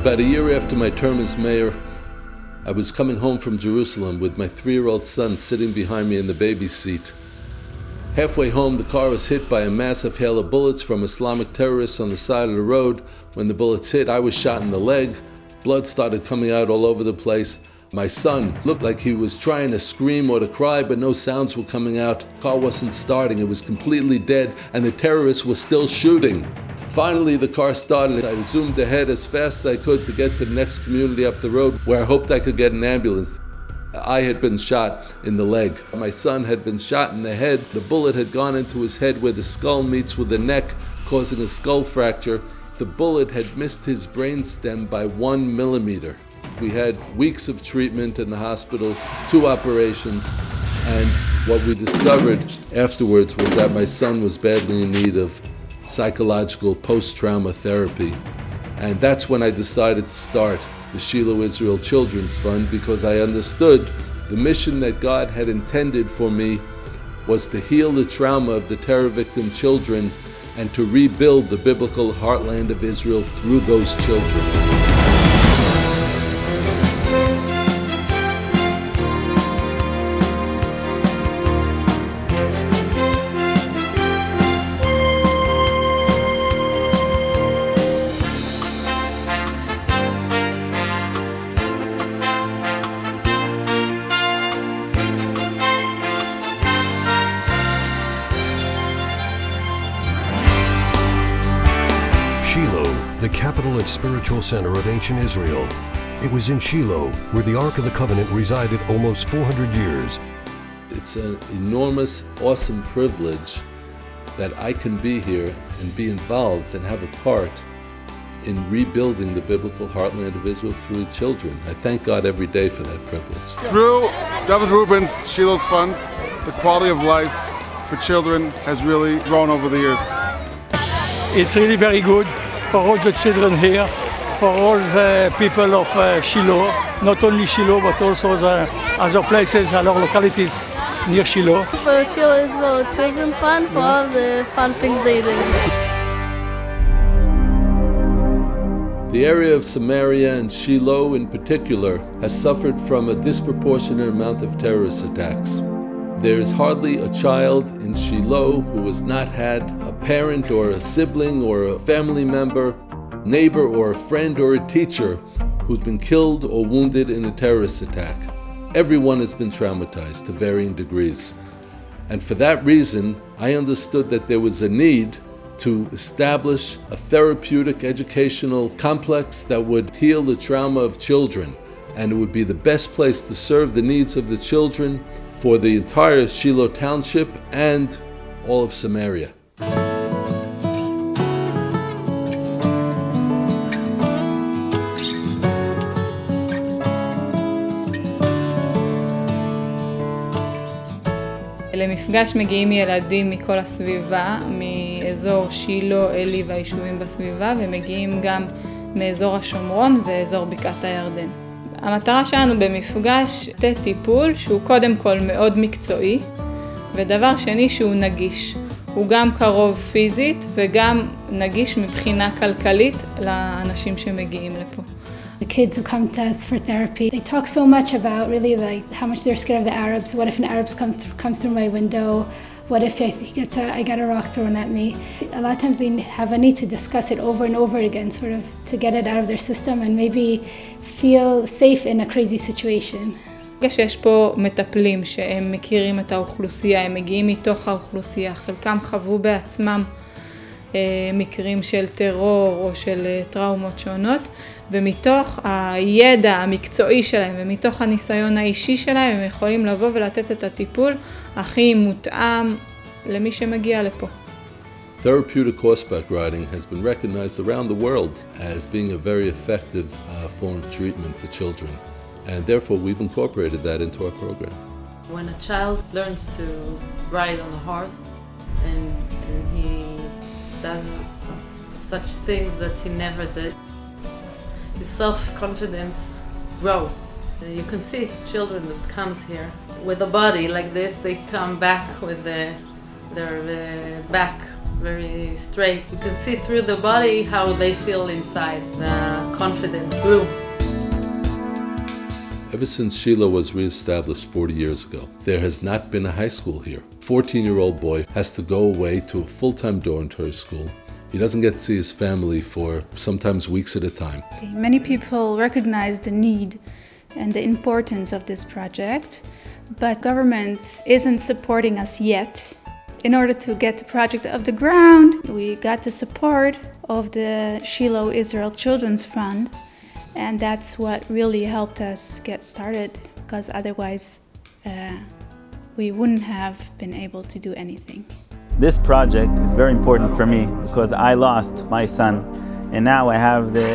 About a year after my term as mayor, I was coming home from Jerusalem with my 3-year-old son sitting behind me in the baby seat. Halfway home, the car was hit by a massive hail of bullets from Islamic terrorists on the side of the road. When the bullets hit, I was shot in the leg. Blood started coming out all over the place. My son looked like he was trying to scream or to cry, but no sounds were coming out. The car wasn't starting, it was completely dead, and the terrorists were still shooting. Finally, the car started. I zoomed ahead as fast as I could to get to the next community up the road where I hoped I could get an ambulance. I had been shot in the leg. My son had been shot in the head. The bullet had gone into his head where the skull meets with the neck, causing a skull fracture. The bullet had missed his brainstem by 1 millimeter. We had weeks of treatment in the hospital, 2 operations, and what we discovered afterwards was that my son was badly in need of psychological post-trauma therapy. And that's when I decided to start the Shiloh Israel Children's Fund, because I understood the mission that God had intended for me was to heal the trauma of the terror victim children and to rebuild the biblical heartland of Israel through those children. Shiloh, the capital and spiritual center of ancient Israel. It was in Shiloh where the Ark of the Covenant resided almost 400 years. It's an enormous, awesome privilege that I can be here and be involved and have a part in rebuilding the biblical heartland of Israel through children. I thank God every day for that privilege. Through David Rubin's Shiloh's Fund, the quality of life for children has really grown over the years. It's really very good for all the children here, for all the people of Shiloh, not only Shiloh but also the other places, other localities near Shiloh. For Shiloh Israel Children's Fund, for all of the fun things they do. The area of Samaria and Shiloh in particular has suffered from a disproportionate amount of terrorist attacks. There is hardly a child in Shiloh who has not had a parent or a sibling or a family member, neighbor or a friend or a teacher who's been killed or wounded in a terrorist attack. Everyone has been traumatized to varying degrees. And for that reason, I understood that there was a need to establish a therapeutic educational complex that would heal the trauma of children. And it would be the best place to serve the needs of the children for the entire Shiloh Township and all of Samaria. למפגש מגיעים ילדים מכל הסביבה, מאזור שילו, אלי והיישובים בסביבה, ומגיעים גם מאזור השומרון ואזור בקעת הירדן. המטרה שלנו במפגש טיפול שהוא קודם כל מאוד מקצועי, ודבר שני שהוא נגיש. הוא גם קרוב פיזית וגם נגיש מבחינה כלכלית לאנשים שמגיעים לפה. The kids who come to us for therapy, they talk so much about really like how much they're scared of the Arabs. What if an Arab comes through my window? What if I get a rock thrown at me? A lot of times they have a need to discuss it over and over again, sort of to get it out of their system and maybe feel safe in a crazy situation. יש פה מטפלים שהם מכירים את האוכלוסייה, הם מגיעים מתוך האוכלוסייה, חלקם חוו בעצמם מקרים של טרור או של טראומות שונות, ומתוך הידע המקצועי שלהם ומתוך הניסיון האישי שלהם הם יכולים לבוא ולתת את הטיפול הכי מותאם למי שמגיע לפה. Therapeutic horseback riding has been recognized around the world as being a very effective form of treatment for children, and therefore we've incorporated that into our program. When a child learns to ride on a horse and he does such things that he never did, his self-confidence grows. You can see children that comes here with a body like this, they come back with their back very straight. You can see through the body how they feel inside. The confidence grew. Ever since Shiloh was reestablished 40 years ago, there has not been a high school here. 14-year-old boy has to go away to a full-time dormitory school. He doesn't get to see his family for sometimes weeks at a time. Many people recognize the need and the importance of this project, but government isn't supporting us yet. In order to get the project off the ground, we got the support of the Shiloh Israel Children's Fund, and that's what really helped us get started, because otherwise we wouldn't have been able to do anything. This project is very important for me because I lost my son, and now I have the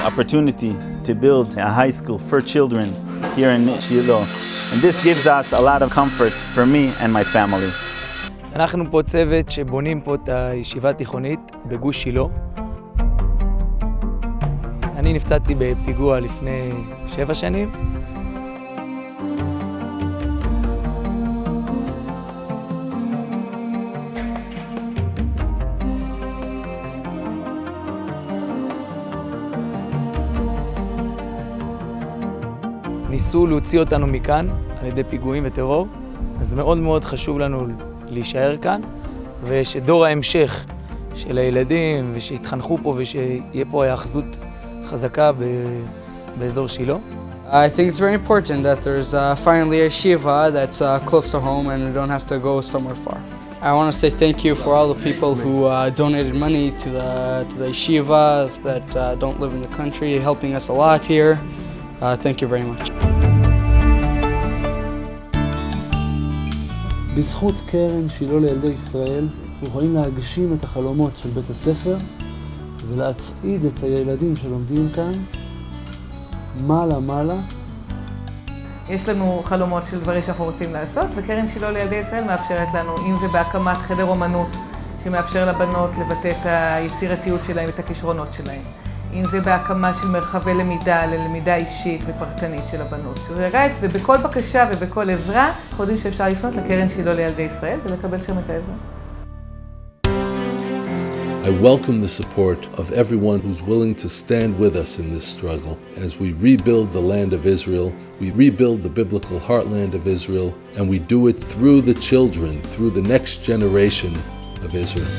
opportunity to build a high school for children here in Shiloh. And this gives us a lot of comfort for me and my family. אנחנו פה צוות שבונים פה את הישיבה התיכונית בגוש שילה. אני נפצעתי בפיגוע לפני 7 שנים. ניסו להוציא אותנו מכאן על ידי פיגועים וטרור, אז מאוד מאוד חשוב לנו להישאר כאן, ושדור ההמשך של הילדים ושיתחנכו פה ושיהיה פה היאחזות חזקה באזור שילה. I think it's very important that there's finally a yeshiva that's close to home and we don't have to go somewhere far. I want to say thank you for all the people who donated money to the yeshiva that don't live in the country, helping us a lot here. Thank you very much. בזכות קרן שילה לילדי ישראל, אנחנו יכולים להגשים את החלומות של בית הספר ולהצעיד את הילדים שלומדים כאן מעלה. יש לנו חלומות של דברים שאנחנו רוצים לעשות, וקרן שילה לילדי ישראל מאפשרת לנו, אם זה בהקמת חדר אומנות שמאפשר לבנות לבטא את היצירתיות שלהם ואת הכישרונות שלהם. אם זה בהקמה של מרחבי למידה, ללמידה אישית ופרטנית של הבנות. ובכל בקשה ובכל עזרה, אנחנו יודעים שאפשר לפנות לקרן שילה לילדי ישראל ולקבל שם את העזרה. I welcome the support of everyone who's willing to stand with us in this struggle as we rebuild the land of Israel, we rebuild the biblical heartland of Israel, and we do it through the children, through the next generation of Israel.